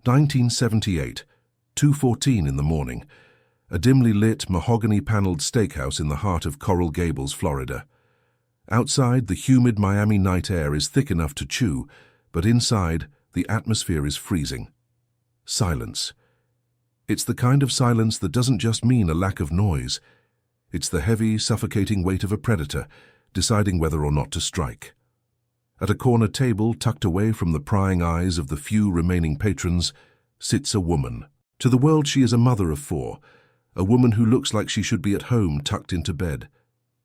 1978, 2:14 in the morning, a dimly lit, mahogany-paneled steakhouse in the heart of Coral Gables, Florida. Outside, the humid Miami night air is thick enough to chew, but inside, the atmosphere is freezing. Silence. It's the kind of silence that doesn't just mean a lack of noise. It's the heavy, suffocating weight of a predator, deciding whether or not to strike. At a corner table, tucked away from the prying eyes of the few remaining patrons, sits a woman. To the world, she is a mother of 4, a woman who looks like she should be at home, tucked into bed.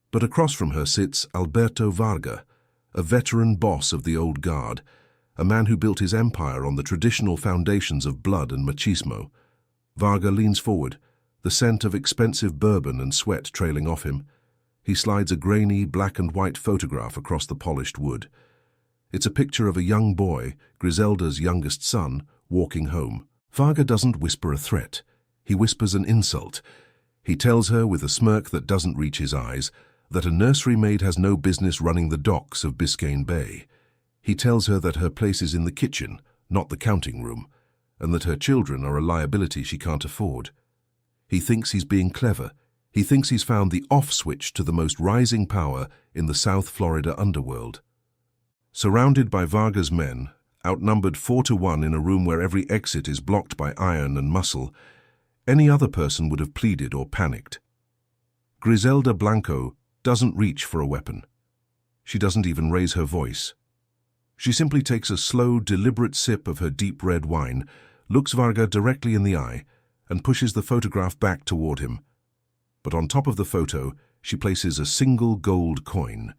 But across from her sits Alberto Varga, a veteran boss of the old guard, a man who built his empire on the traditional foundations of blood and machismo. Varga leans forward, the scent of expensive bourbon and sweat trailing off him. He slides a grainy black and white photograph across the polished wood. It's a picture of a young boy, Griselda's youngest son, walking home. Varga doesn't whisper a threat. He whispers an insult. He tells her, with a smirk that doesn't reach his eyes, that a nursery maid has no business running the docks of Biscayne Bay. He tells her that her place is in the kitchen, not the counting room, and that her children are a liability she can't afford. He thinks he's being clever. He thinks he's found the off switch to the most rising power in the South Florida underworld. Surrounded by Varga's men, outnumbered 4-1 in a room where every exit is blocked by iron and muscle, any other person would have pleaded or panicked. Griselda Blanco doesn't reach for a weapon. She doesn't even raise her voice. She simply takes a slow, deliberate sip of her deep red wine, looks Varga directly in the eye, and pushes the photograph back toward him. But on top of the photo, she places a single gold coin.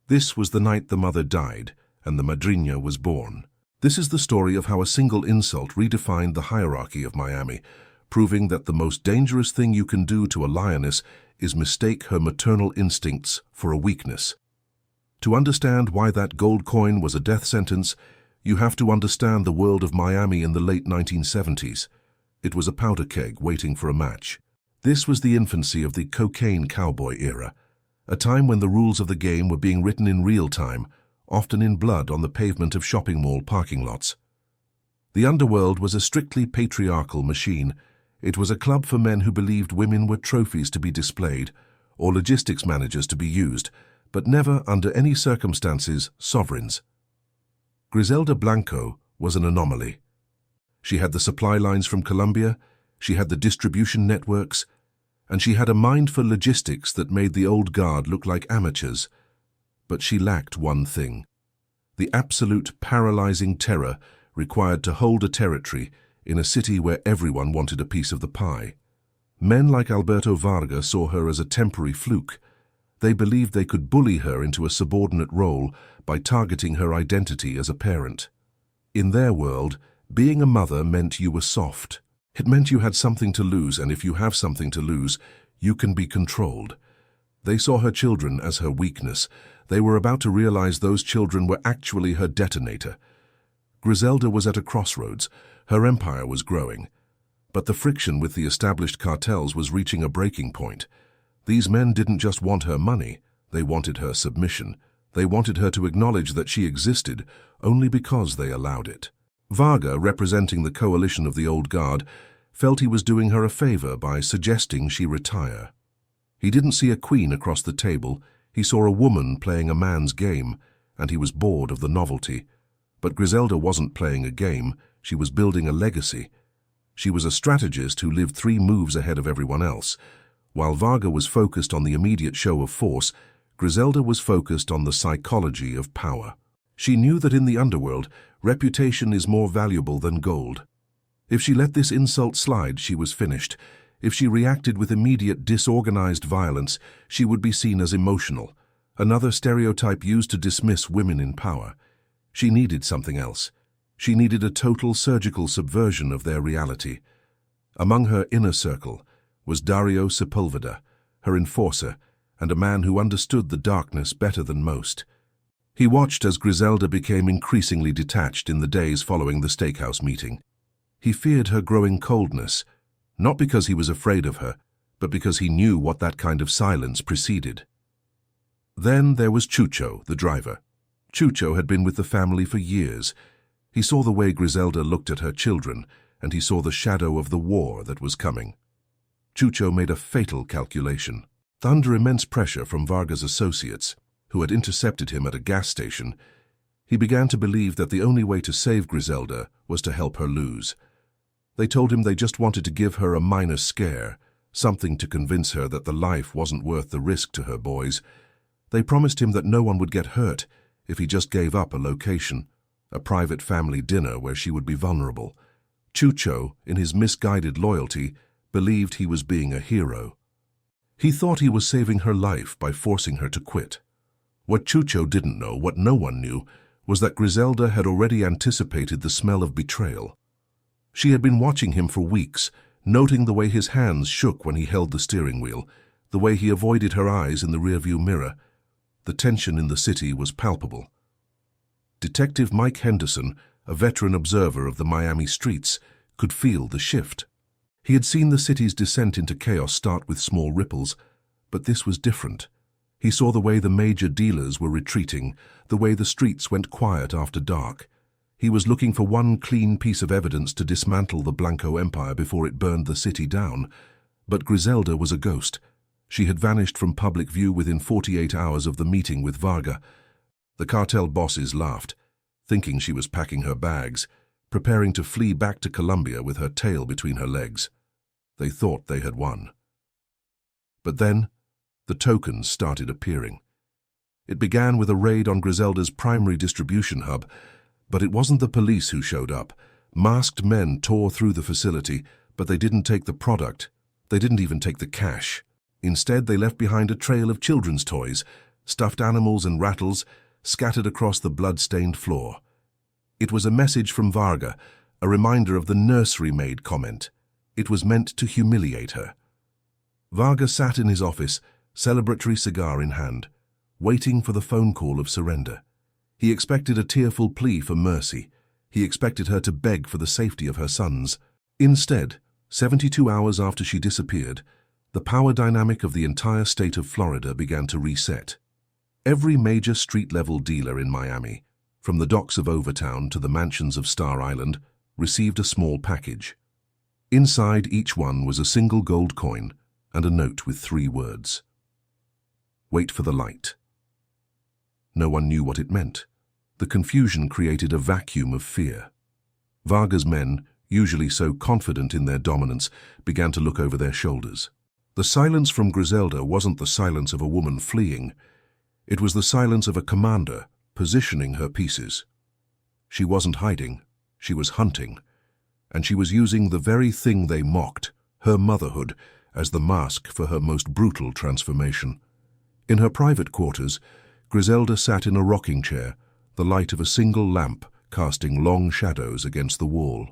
This was the night the mother died, and the Madrinha was born. This is the story of how a single insult redefined the hierarchy of Miami, proving that the most dangerous thing you can do to a lioness is mistake her maternal instincts for a weakness. To understand why that gold coin was a death sentence, you have to understand the world of Miami in the late 1970s. It was a powder keg waiting for a match. This was the infancy of the cocaine cowboy era, a time when the rules of the game were being written in real time, often in blood on the pavement of shopping mall parking lots. The underworld was a strictly patriarchal machine. It was a club for men who believed women were trophies to be displayed or logistics managers to be used, but never, under any circumstances, sovereigns. Griselda Blanco was an anomaly. She had the supply lines from Colombia, she had the distribution networks, and she had a mind for logistics that made the old guard look like amateurs. But she lacked one thing: the absolute paralyzing terror required to hold a territory in a city where everyone wanted a piece of the pie. Men like Alberto Varga saw her as a temporary fluke. They believed they could bully her into a subordinate role by targeting her identity as a parent. In their world, being a mother meant you were soft. It meant you had something to lose, and if you have something to lose, you can be controlled. They saw her children as her weakness. They were about to realize those children were actually her detonator. Griselda was at a crossroads. Her empire was growing. But the friction with the established cartels was reaching a breaking point. These men didn't just want her money, they wanted her submission. They wanted her to acknowledge that she existed only because they allowed it. Varga, representing the coalition of the old guard, felt he was doing her a favor by suggesting she retire. He didn't see a queen across the table, he saw a woman playing a man's game, and he was bored of the novelty. But Griselda wasn't playing a game, she was building a legacy. She was a strategist who lived 3 moves ahead of everyone else. While Varga was focused on the immediate show of force, Griselda was focused on the psychology of power. She knew that in the underworld, reputation is more valuable than gold. If she let this insult slide, she was finished. If she reacted with immediate disorganized violence, she would be seen as emotional, another stereotype used to dismiss women in power. She needed something else. She needed a total surgical subversion of their reality. Among her inner circle was Dario Sepulveda, her enforcer, and a man who understood the darkness better than most. He watched as Griselda became increasingly detached in the days following the steakhouse meeting. He feared her growing coldness, not because he was afraid of her, but because he knew what that kind of silence preceded. Then there was Chucho, the driver. Chucho had been with the family for years. He saw the way Griselda looked at her children, and he saw the shadow of the war that was coming. Chucho made a fatal calculation. Under immense pressure from Varga's associates, who had intercepted him at a gas station, he began to believe that the only way to save Griselda was to help her lose. They told him they just wanted to give her a minor scare, something to convince her that the life wasn't worth the risk to her boys. They promised him that no one would get hurt if he just gave up a location, a private family dinner where she would be vulnerable. Chucho, in his misguided loyalty, believed he was being a hero. He thought he was saving her life by forcing her to quit. What Chucho didn't know, what no one knew, was that Griselda had already anticipated the smell of betrayal. She had been watching him for weeks, noting the way his hands shook when he held the steering wheel, the way he avoided her eyes in the rearview mirror. The tension in the city was palpable. Detective Mike Henderson, a veteran observer of the Miami streets, could feel the shift. He had seen the city's descent into chaos start with small ripples, but this was different. He saw the way the major dealers were retreating, the way the streets went quiet after dark. He was looking for one clean piece of evidence to dismantle the Blanco empire before it burned the city down. But Griselda was a ghost. She had vanished from public view within 48 hours of the meeting with Varga. The cartel bosses laughed, thinking she was packing her bags, preparing to flee back to Colombia with her tail between her legs. They thought they had won. But then, the tokens started appearing. It began with a raid on Griselda's primary distribution hub, but it wasn't the police who showed up. Masked men tore through the facility, but they didn't take the product. They didn't even take the cash. Instead, they left behind a trail of children's toys, stuffed animals and rattles, scattered across the blood-stained floor. It was a message from Varga, a reminder of the nursery-maid comment. It was meant to humiliate her. Varga sat in his office, celebratory cigar in hand, waiting for the phone call of surrender. He expected a tearful plea for mercy. He expected her to beg for the safety of her sons. Instead, 72 hours after she disappeared, the power dynamic of the entire state of Florida began to reset. Every major street-level dealer in Miami, from the docks of Overtown to the mansions of Star Island, received a small package. Inside each one was a single gold coin and a note with 3 words. Wait for the light. No one knew what it meant. The confusion created a vacuum of fear. Varga's men, usually so confident in their dominance, began to look over their shoulders. The silence from Griselda wasn't the silence of a woman fleeing. It was the silence of a commander positioning her pieces. She wasn't hiding, she was hunting. And she was using the very thing they mocked, her motherhood, as the mask for her most brutal transformation. In her private quarters, Griselda sat in a rocking chair, the light of a single lamp casting long shadows against the wall.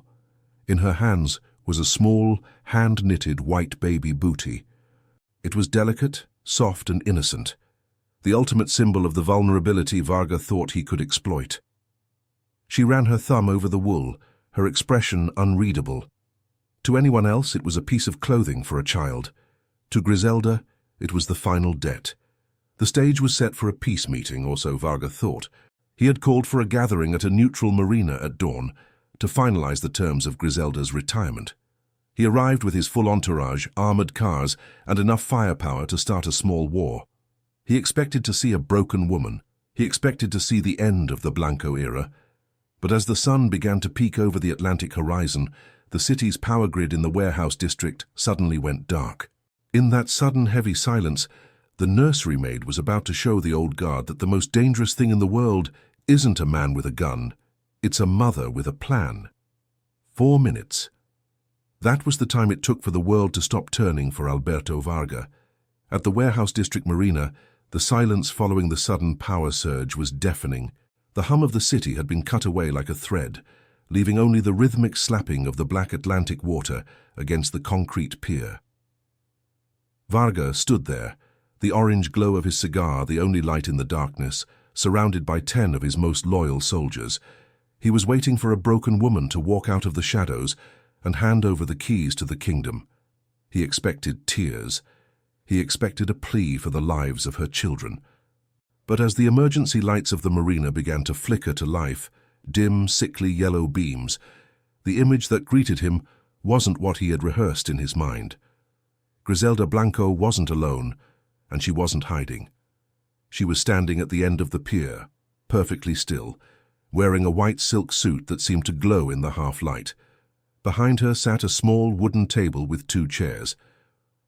In her hands was a small, hand-knitted white baby booty. It was delicate, soft and innocent, the ultimate symbol of the vulnerability Varga thought he could exploit. She ran her thumb over the wool, her expression unreadable. To anyone else, it was a piece of clothing for a child. To Griselda, it was the final debt. The stage was set for a peace meeting, or so Varga thought. He had called for a gathering at a neutral marina at dawn to finalize the terms of Griselda's retirement. He arrived with his full entourage, armored cars, and enough firepower to start a small war. He expected to see a broken woman. He expected to see the end of the Blanco era. But as the sun began to peek over the Atlantic horizon, the city's power grid in the warehouse district suddenly went dark. In that sudden heavy silence, the nursery maid was about to show the old guard that the most dangerous thing in the world isn't a man with a gun, it's a mother with a plan. 4 minutes. That was the time it took for the world to stop turning for Alberto Varga. At the warehouse district marina, the silence following the sudden power surge was deafening. The hum of the city had been cut away like a thread, leaving only the rhythmic slapping of the black Atlantic water against the concrete pier. Varga stood there, the orange glow of his cigar the only light in the darkness, surrounded by 10 of his most loyal soldiers. He was waiting for a broken woman to walk out of the shadows and hand over the keys to the kingdom. He expected tears. He expected a plea for the lives of her children. But as the emergency lights of the marina began to flicker to life, dim, sickly yellow beams. The image that greeted him wasn't what he had rehearsed in his mind. Griselda Blanco wasn't alone, and she wasn't hiding. She was standing at the end of the pier, perfectly still, wearing a white silk suit that seemed to glow in the half-light. Behind her sat a small wooden table with 2 chairs.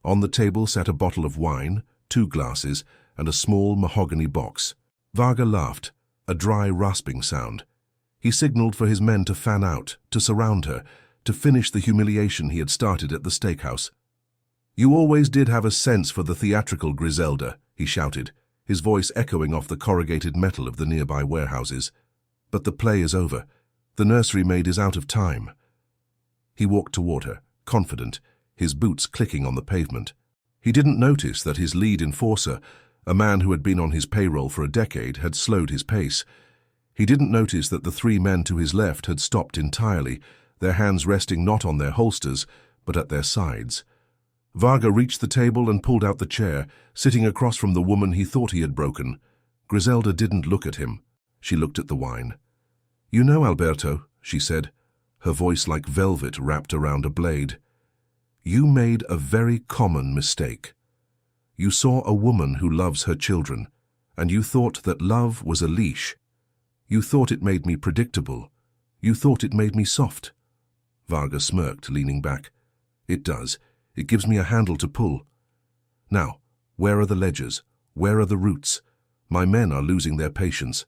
On the table sat a bottle of wine, 2 glasses, and a small mahogany box. Varga laughed, a dry, rasping sound. He signaled for his men to fan out, to surround her, to finish the humiliation he had started at the steakhouse. "You always did have a sense for the theatrical, Griselda," he shouted, his voice echoing off the corrugated metal of the nearby warehouses. "But the play is over. The nursery maid is out of time." He walked toward her, confident, his boots clicking on the pavement. He didn't notice that his lead enforcer, a man who had been on his payroll for a decade, had slowed his pace. He didn't notice that the 3 men to his left had stopped entirely, their hands resting not on their holsters, but at their sides. Varga reached the table and pulled out the chair, sitting across from the woman he thought he had broken. Griselda didn't look at him. She looked at the wine. "You know, Alberto," she said, her voice like velvet wrapped around a blade, "you made a very common mistake. You saw a woman who loves her children, and you thought that love was a leash. You thought it made me predictable. You thought it made me soft." Varga smirked, leaning back. "It does. It gives me a handle to pull. Now, where are the ledgers? Where are the roots? My men are losing their patience."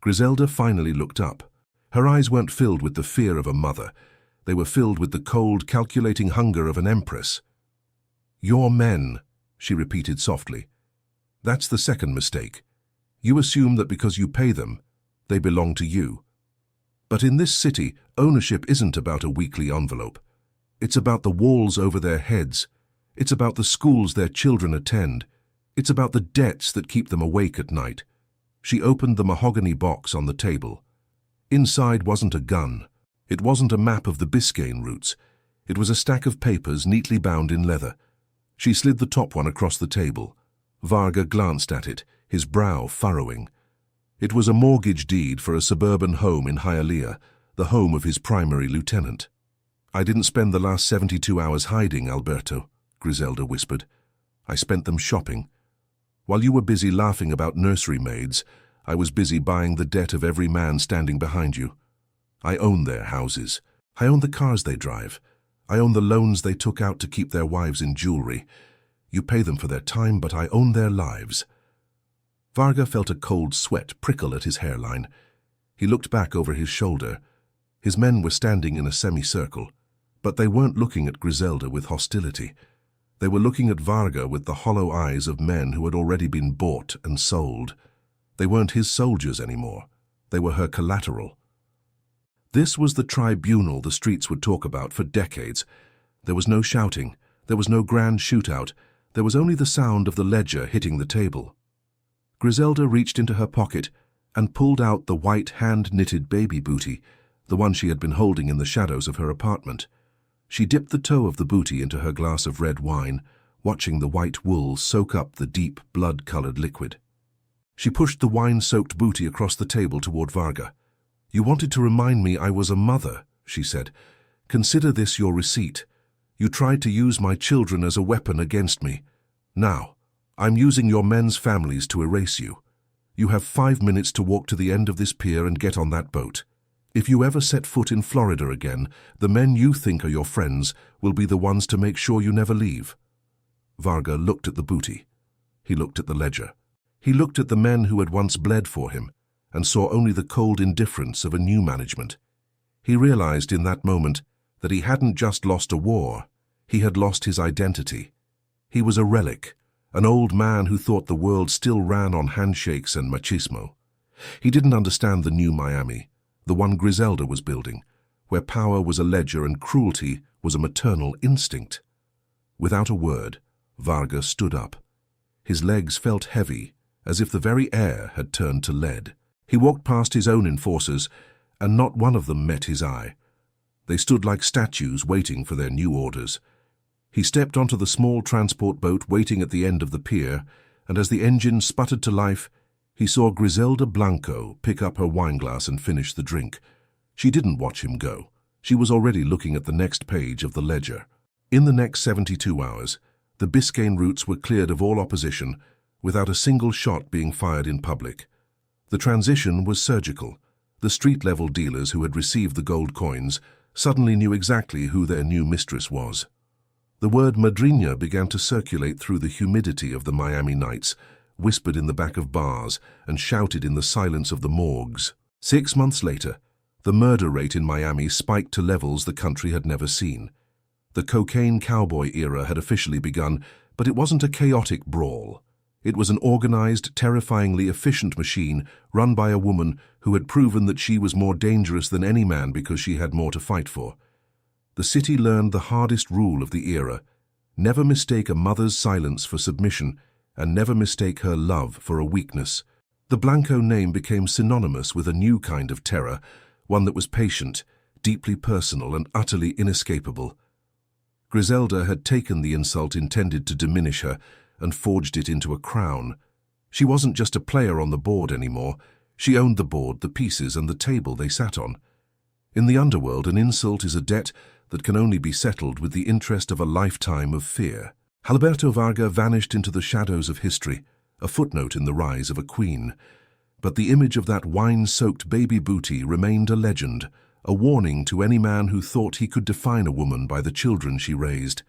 Griselda finally looked up. Her eyes weren't filled with the fear of a mother. They were filled with the cold, calculating hunger of an empress. "Your men," she repeated softly. "That's the second mistake. You assume that because you pay them, they belong to you. But in this city, ownership isn't about a weekly envelope. It's about the walls over their heads. It's about the schools their children attend. It's about the debts that keep them awake at night." She opened the mahogany box on the table. Inside wasn't a gun. It wasn't a map of the Biscayne routes. It was a stack of papers neatly bound in leather. She slid the top one across the table. Varga glanced at it, his brow furrowing. It was a mortgage deed for a suburban home in Hialeah, the home of his primary lieutenant. "I didn't spend the last 72 hours hiding, Alberto," Griselda whispered. "I spent them shopping. While you were busy laughing about nursery maids, I was busy buying the debt of every man standing behind you. I own their houses. I own the cars they drive. I own the loans they took out to keep their wives in jewelry. You pay them for their time, but I own their lives." Varga felt a cold sweat prickle at his hairline. He looked back over his shoulder. His men were standing in a semicircle, but they weren't looking at Griselda with hostility. They were looking at Varga with the hollow eyes of men who had already been bought and sold. They weren't his soldiers anymore. They were her collateral. This was the tribunal the streets would talk about for decades. There was no shouting. There was no grand shootout. There was only the sound of the ledger hitting the table. Griselda reached into her pocket and pulled out the white hand-knitted baby booty, the one she had been holding in the shadows of her apartment. She dipped the toe of the booty into her glass of red wine, watching the white wool soak up the deep, blood-colored liquid. She pushed the wine-soaked booty across the table toward Varga. "You wanted to remind me I was a mother," she said. "Consider this your receipt. You tried to use my children as a weapon against me. Now, I'm using your men's families to erase you. You have 5 minutes to walk to the end of this pier and get on that boat. If you ever set foot in Florida again, the men you think are your friends will be the ones to make sure you never leave." Varga looked at the booty. He looked at the ledger. He looked at the men who had once bled for him and saw only the cold indifference of a new management. He realized in that moment that he hadn't just lost a war, he had lost his identity. He was a relic, an old man who thought the world still ran on handshakes and machismo. He didn't understand the new Miami, the one Griselda was building, where power was a ledger and cruelty was a maternal instinct. Without a word, Varga stood up. His legs felt heavy, as if the very air had turned to lead. He walked past his own enforcers, and not one of them met his eye. They stood like statues waiting for their new orders. He stepped onto the small transport boat waiting at the end of the pier, and as the engine sputtered to life, He saw Griselda Blanco pick up her wineglass and finish the drink. She didn't watch him go. She was already looking at the next page of the ledger. In the next 72 hours, the Biscayne routes were cleared of all opposition, without a single shot being fired in public. The transition was surgical. The street-level dealers who had received the gold coins suddenly knew exactly who their new mistress was. The word Madrinha began to circulate through the humidity of the Miami nights, whispered in the back of bars and shouted in the silence of the morgues. 6 months later, the murder rate in Miami spiked to levels the country had never seen. The cocaine cowboy era had officially begun, but it wasn't a chaotic brawl. It was an organized, terrifyingly efficient machine run by a woman who had proven that she was more dangerous than any man because she had more to fight for. The city learned the hardest rule of the era: never mistake a mother's silence for submission, and never mistake her love for a weakness. The Blanco name became synonymous with a new kind of terror, one that was patient, deeply personal, and utterly inescapable. Griselda had taken the insult intended to diminish her and forged it into a crown. She wasn't just a player on the board anymore. She owned the board, the pieces, and the table they sat on. In the underworld, an insult is a debt that can only be settled with the interest of a lifetime of fear. Alberto Varga vanished into the shadows of history, a footnote in the rise of a queen. But the image of that wine-soaked baby booty remained a legend, a warning to any man who thought he could define a woman by the children she raised.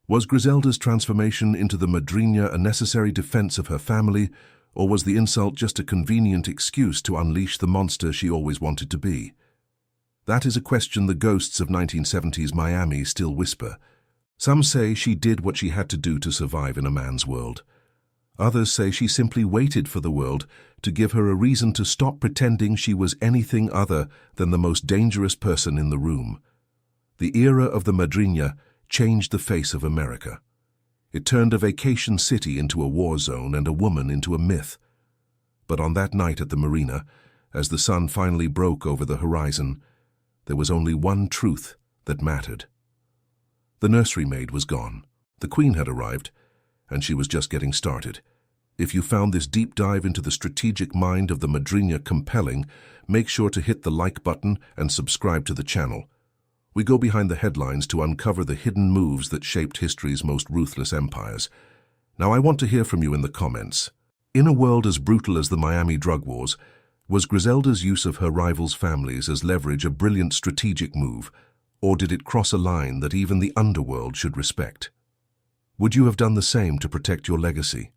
Was Griselda's transformation into the Madrinha a necessary defense of her family, or was the insult just a convenient excuse to unleash the monster she always wanted to be? That is a question the ghosts of 1970s Miami still whisper. Some say she did what she had to do to survive in a man's world. Others say she simply waited for the world to give her a reason to stop pretending she was anything other than the most dangerous person in the room. The era of the Madrinha changed the face of America. It turned a vacation city into a war zone and a woman into a myth. But on that night at the marina, as the sun finally broke over the horizon, there was only one truth that mattered. The nursery maid was gone. The queen had arrived, and she was just getting started. If you found this deep dive into the strategic mind of the Madrinha compelling, make sure to hit the like button and subscribe to the channel. We go behind the headlines to uncover the hidden moves that shaped history's most ruthless empires. Now I want to hear from you in the comments. In a world as brutal as the Miami drug wars, was Griselda's use of her rivals' families as leverage a brilliant strategic move, or did it cross a line that even the underworld should respect? Would you have done the same to protect your legacy?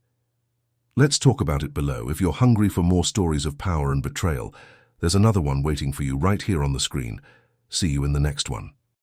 Let's talk about it below. If you're hungry for more stories of power and betrayal, there's another one waiting for you right here on the screen. See you in the next one.